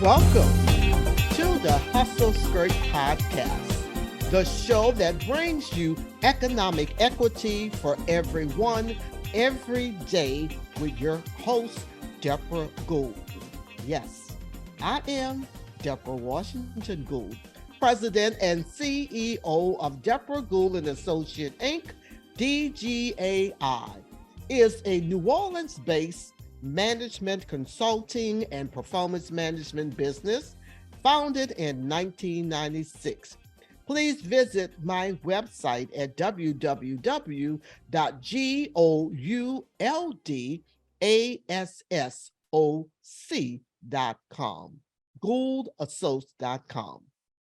Welcome to the Hustle Skirt Podcast, the show that brings you economic equity for everyone, every day, with your host, Debra Gould. Yes, I am Debra Washington Gould, President and CEO of Debra Gould and Associate Inc., DGAI, is a New Orleans-based management consulting and performance management business founded in 1996. Please visit my website at www.gouldasssoc.com, gouldassociates.com,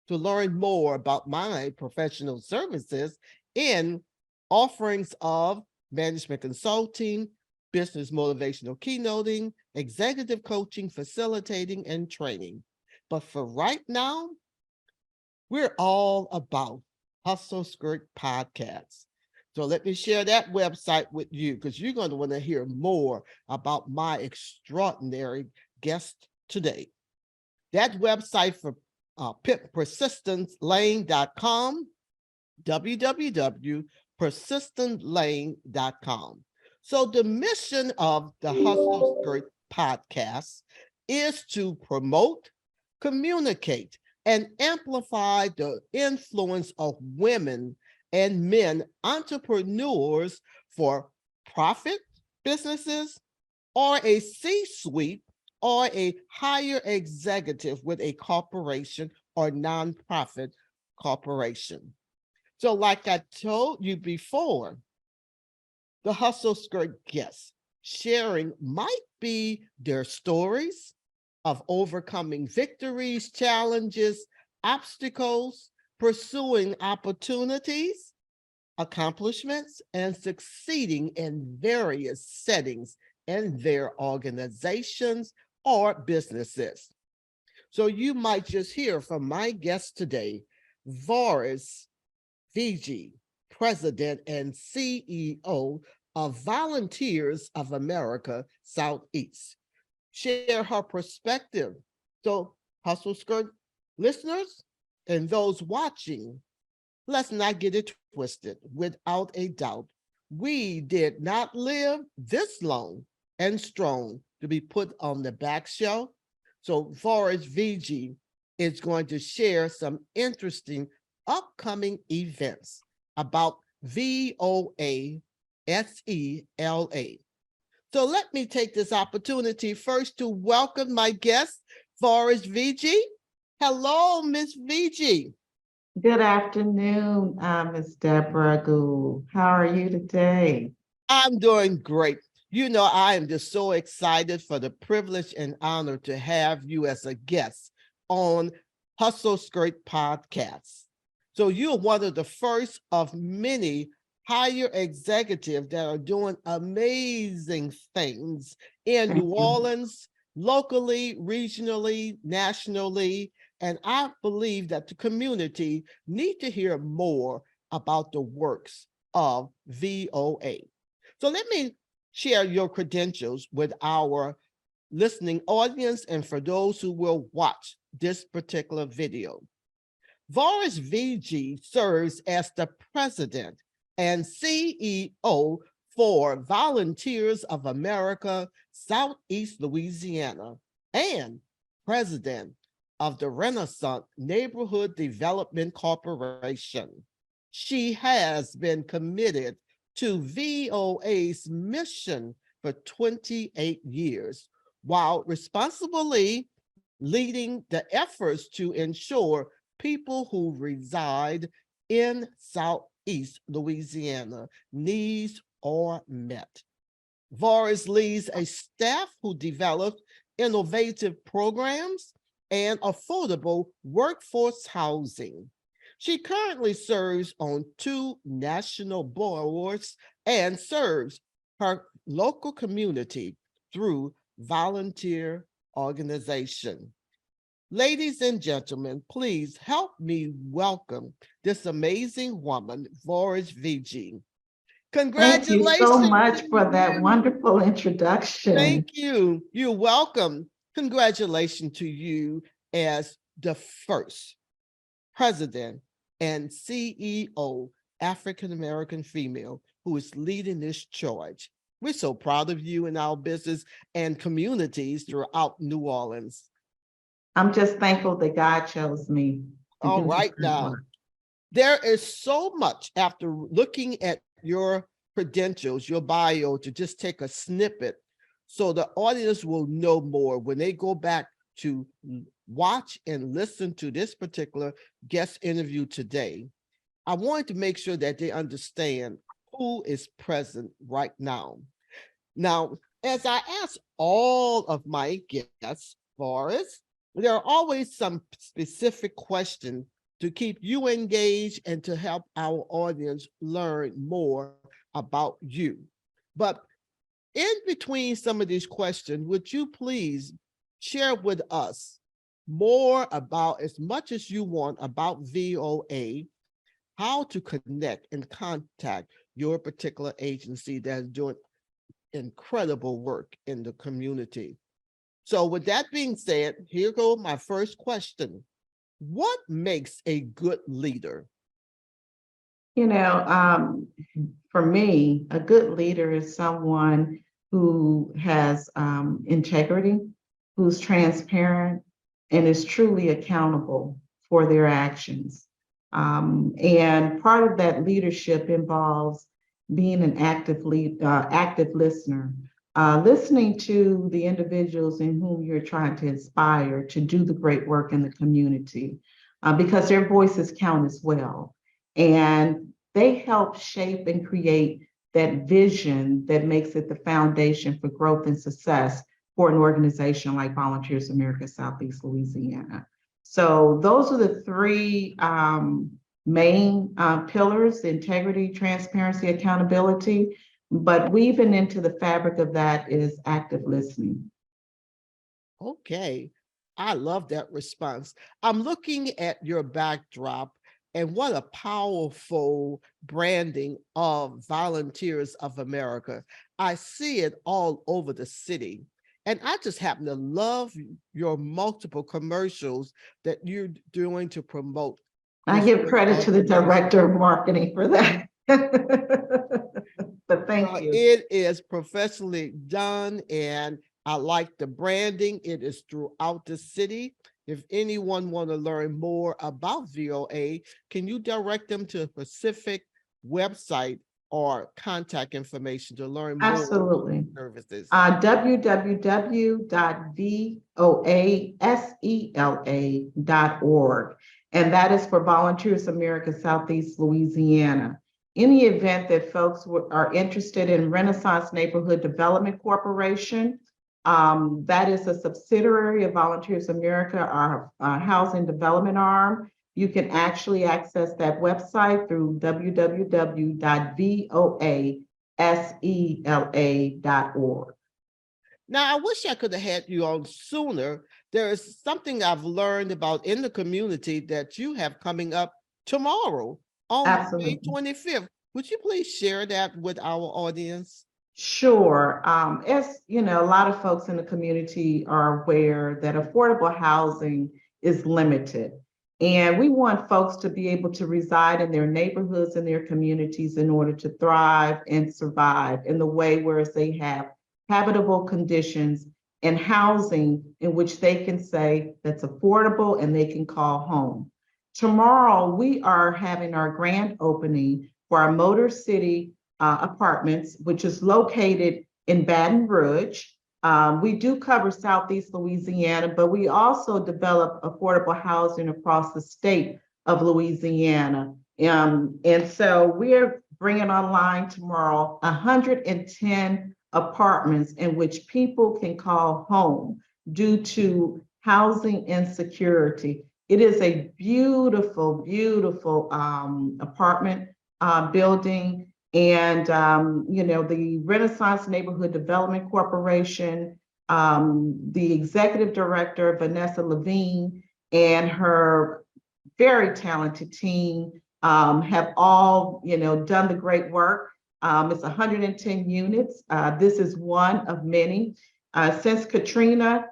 to learn more about my professional services in offerings of management consulting, business motivational keynoting, executive coaching, facilitating, and training. But for right now, we're all about Hustle Skirt Podcasts. So let me share that website with you, because you're going to want to hear more about my extraordinary guest today. That website for persistentlane.com, www.persistentlane.com. So the mission of the Hustle Skirt Podcast is to promote, communicate, and amplify the influence of women and men entrepreneurs for profit businesses, or a C-suite, or a higher executive with a corporation or nonprofit corporation. So like I told you before, the Hustle Skirt guests sharing might be their stories of overcoming victories, challenges, obstacles, pursuing opportunities, accomplishments, and succeeding in various settings in their organizations or businesses. So you might just hear from my guest today, Voris Vigee, President and CEO of Volunteers of America Southeast, share her perspective. So, Hustle Skirt listeners and those watching, let's not get it twisted. Without a doubt, we did not live this long and strong to be put on the back shelf. So Voris Vigee is going to share some interesting upcoming events about VOA SELA. So let me take this opportunity first to welcome my guest, Voris Vigee. Hello, Ms. Vigee. Good afternoon, Ms. Debra Gould. How are you today? I'm doing great. You know, I am just so excited for the privilege and honor to have you as a guest on Hustle Skirt Podcast. So you're one of the first of many higher executives that are doing amazing things in New Orleans, locally, regionally, nationally. And I believe that the community need to hear more about the works of VOA. So let me share your credentials with our listening audience and for those who will watch this particular video. Voris Vigee serves as the president and CEO for Volunteers of America Southeast Louisiana and president of the Renaissance Neighborhood Development Corporation. She has been committed to VOA's mission for 28 years, while responsibly leading the efforts to ensure people who reside in Southeast Louisiana needs are met. Voris leads a staff who develops innovative programs and affordable workforce housing. She currently serves on 2 national boards and serves her local community through volunteer organization. Ladies and gentlemen, please help me welcome this amazing woman, Voris Vigee. Thank you Congratulations so to much for that you. wonderful introduction. Thank you. You're welcome. Congratulations to you as the first president and CEO African American female who is leading this charge. We're so proud of you in our business and communities throughout New Orleans. I'm just thankful that God chose me to All do this right great now, work. there is so much after looking at your credentials, your bio, to just take a snippet so the audience will know more when they go back to watch and listen to this particular guest interview today. I wanted to make sure that they understand who is present right now. Now, as I ask all of my guests, Voris, there are always some specific questions to keep you engaged and to help our audience learn more about you. But in between some of these questions, would you please share with us more about, as much as you want, about VOA, how to connect and contact your particular agency that's doing incredible work in the community. So with that being said, here goes my first question. What makes a good leader? You know, for me, a good leader is someone who has integrity, who's transparent, and is truly accountable for their actions. And part of that leadership involves being an active listener, listening to the individuals in whom you're trying to inspire to do the great work in the community, because their voices count as well. And they help shape and create that vision that makes it the foundation for growth and success for an organization like Volunteers America Southeast Louisiana. So those are the three main pillars: integrity, transparency, accountability. But weaving into the fabric of that is active listening. Okay, I love that response. I'm looking at your backdrop, and what a powerful branding of Volunteers of America. I see it all over the city. And I just happen to love your multiple commercials that you're doing to promote. I this give great credit to the organization. director of marketing for that. But thank Well, you. it is professionally done, and I like the branding. It is throughout the city. If anyone want to learn more about VOA, can you direct them to a specific website or contact information to learn more about Absolutely. services? www.voasela.org. And that is for Volunteers America Southeast Louisiana. Any event that folks are interested in, Renaissance Neighborhood Development Corporation, that is a subsidiary of Volunteers America, our housing development arm. You can actually access that website through www.voasela.org. Now, I wish I could have had you on sooner. There is something I've learned about in the community that you have coming up tomorrow on May Absolutely. 25th. Would you please share that with our audience? Sure. As you know, a lot of folks in the community are aware that affordable housing is limited. And we want folks to be able to reside in their neighborhoods and their communities in order to thrive and survive in the way whereas they have habitable conditions and housing in which they can say that's affordable and they can call home. Tomorrow, we are having our grand opening for our Motor City Apartments, which is located in Baton Rouge. We do cover Southeast Louisiana, but we also develop affordable housing across the state of Louisiana. And so we're bringing online tomorrow 110 apartments in which people can call home due to housing insecurity. It is a beautiful, beautiful apartment building. And, you know, the Renaissance Neighborhood Development Corporation, the executive director, Vanessa Levine, and her very talented team have all, you know, done the great work. It's 110 units. This is one of many. Since Katrina,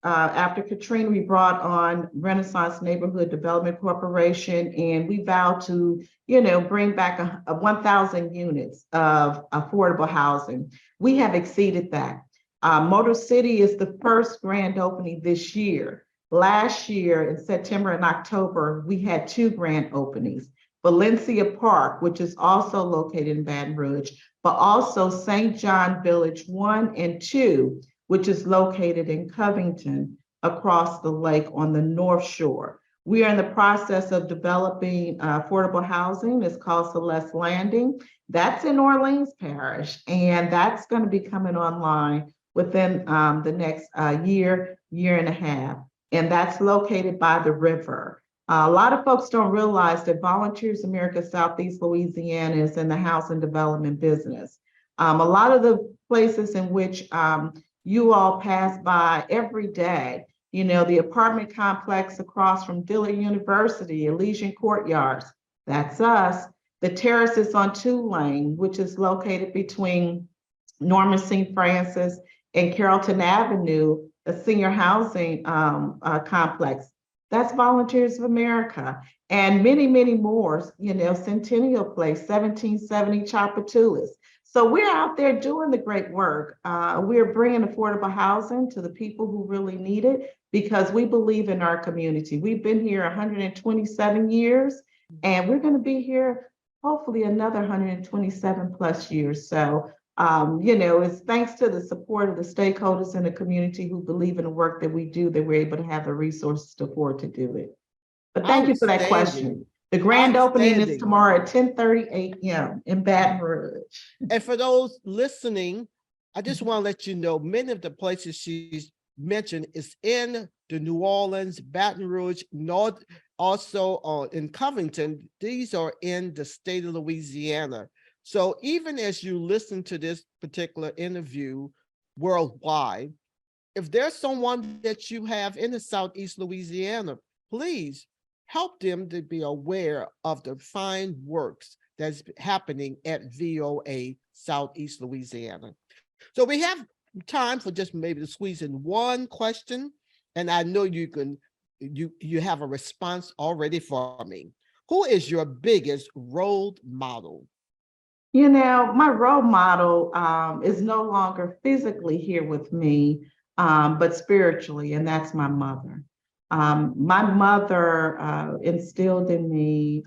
After Katrina, we brought on Renaissance Neighborhood Development Corporation, and we vowed to, bring back a 1,000 units of affordable housing. We have exceeded that. Motor City is the first grand opening this year. Last year in September and October, we had 2 grand openings. Valencia Park, which is also located in Baton Rouge, but also St. John Village 1 and 2, which is located in Covington across the lake on the North Shore. We are in the process of developing affordable housing. It's called Celeste Landing. That's in Orleans Parish, and that's going to be coming online within the next year and a half. And that's located by the river. A lot of folks don't realize that Volunteers America Southeast Louisiana is in the housing development business. A lot of the places in which you all pass by every day, the apartment complex across from Dillard University, Elysian Courtyards, that's us. The terraces on Tulane, which is located between Norman St. Francis and Carrollton Avenue, a senior housing complex. That's Volunteers of America, and many, many more, Centennial Place, 1770 Chapatulas. So we're out there doing the great work. We're bringing affordable housing to the people who really need it because we believe in our community. We've been here 127 years, and we're going to be here hopefully another 127 plus years. So, it's thanks to the support of the stakeholders in the community who believe in the work that we do that we're able to have the resources to afford to do it. But thank you for that question. The grand opening is tomorrow at 10:30 a.m. in Baton Rouge. And for those listening, I just want to let you know, many of the places she's mentioned is in the New Orleans, Baton Rouge, North, also in Covington. These are in the state of Louisiana. So even as you listen to this particular interview worldwide, if there's someone that you have in the Southeast Louisiana, please help them to be aware of the fine works that's happening at VOA Southeast Louisiana. So we have time for just maybe to squeeze in one question, and I know you have a response already for me. Who is your biggest role model? My role model is no longer physically here with me, but spiritually, and that's my mother. My mother instilled in me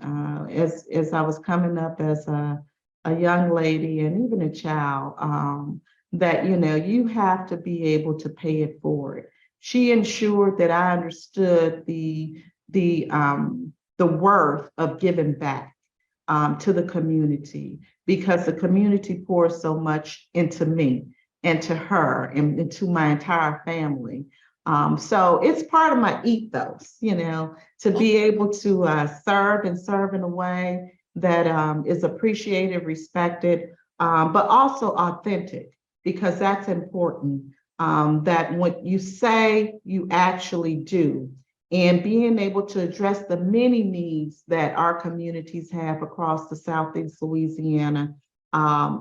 as I was coming up as a young lady and even a child that, you have to be able to pay it forward. She ensured that I understood the worth of giving back to the community, because the community pours so much into me and to her and into my entire family. So it's part of my ethos, to be able to serve in a way that is appreciated, respected, but also authentic, because that's important, that what you say, you actually do. And being able to address the many needs that our communities have across the Southeast Louisiana.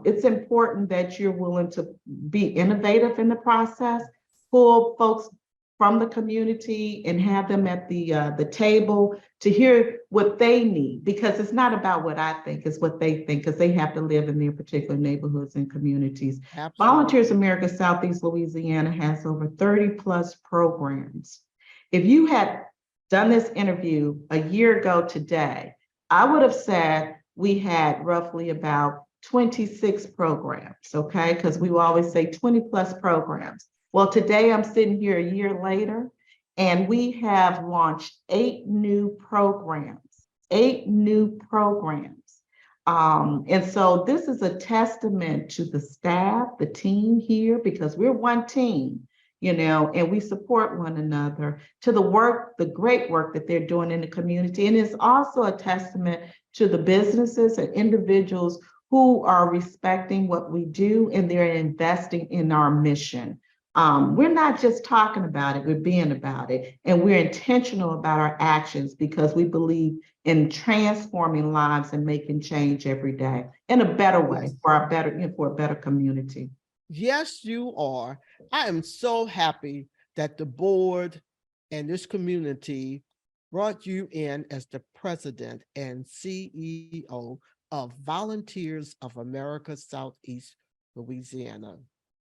It's important that you're willing to be innovative in the process, pull folks from the community and have them at the table to hear what they need, because it's not about what I think, it's what they think, because they have to live in their particular neighborhoods and communities. Absolutely. Volunteers America Southeast Louisiana has over 30 plus programs. If you had done this interview a year ago today, I would have said we had roughly about 26 programs, okay? Because we will always say 20 plus programs. Well, today I'm sitting here a year later, and we have launched 8 new programs. And so this is a testament to the staff, the team here, because we're one team. And we support one another, to the work, the great work that they're doing in the community. And it's also a testament to the businesses and individuals who are respecting what we do, and they're investing in our mission. We're not just talking about it, we're being about it. And we're intentional about our actions, because we believe in transforming lives and making change every day in a better way, for a better community. Yes, you are. I am so happy that the board and this community brought you in as the president and CEO of Volunteers of America Southeast Louisiana.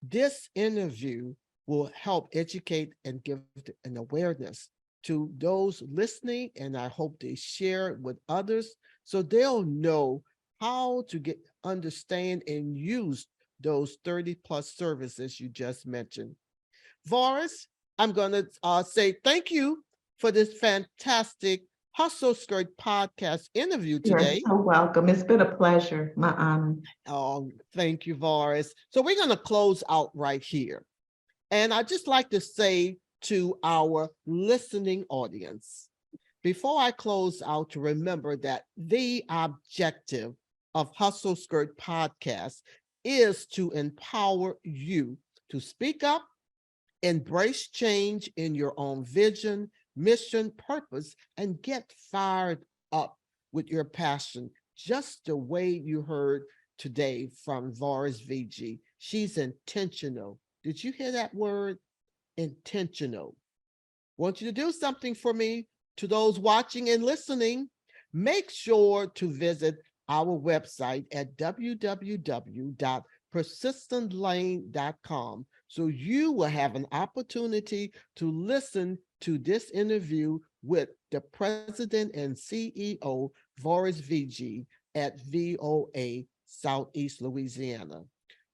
This interview will help educate and give an awareness to those listening, and I hope they share it with others so they'll know how to understand and use those 30 plus services you just mentioned. Voris, I'm going to say thank you for this fantastic Hustle Skirt podcast interview today. You're so welcome. It's been a pleasure, my honor. Oh, thank you, Voris. So we're going to close out right here. And I'd just like to say to our listening audience, before I close out, to remember that the objective of Hustle Skirt podcast is to empower you to speak up, embrace change in your own vision, mission, purpose, and get fired up with your passion, just the way you heard today from Voris Vigee. She's intentional. Did you hear that word? Intentional. Want you to do something for me. To those watching and listening, make sure to visit our website at www.persistentlane.com so you will have an opportunity to listen to this interview with the president and CEO, Voris Vigee, at VOA Southeast Louisiana,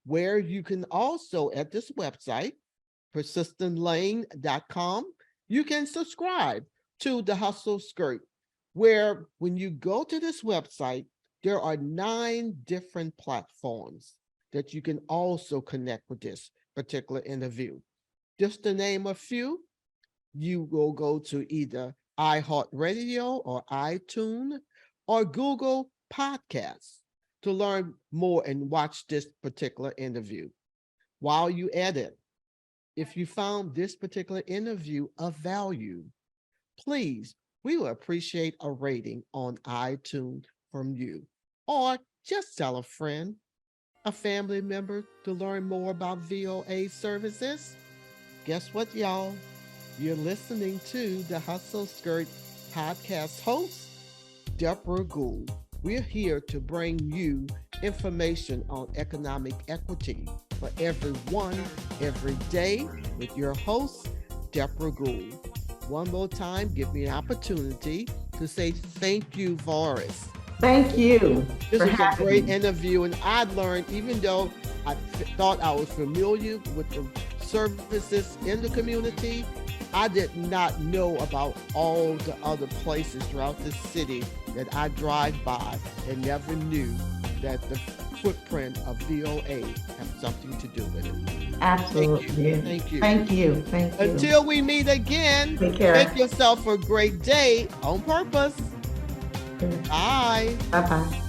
where you can also, at this website, persistentlane.com, you can subscribe to the Hustle Skirt, where when you go to this website, there are 9 different platforms that you can also connect with this particular interview. Just to name a few, you will go to either iHeartRadio or iTunes or Google Podcasts to learn more and watch this particular interview. While you edit, if you found this particular interview of value, please, we will appreciate a rating on iTunes from you. Or just tell a friend, a family member to learn more about VOA services. Guess what, y'all? You're listening to the Hustle Skirt podcast host, Debra Gould. We're here to bring you information on economic equity for everyone, every day, with your host, Debra Gould. One more time, give me an opportunity to say thank you, Voris. Thank you. This was a great interview, and I learned, even though I thought I was familiar with the services in the community, I did not know about all the other places throughout the city that I drive by and never knew that the footprint of VOA has something to do with it. Absolutely. Thank you. Thank you. Thank you. Until we meet again, take care. Make yourself a great day on purpose. Bye. Bye-bye.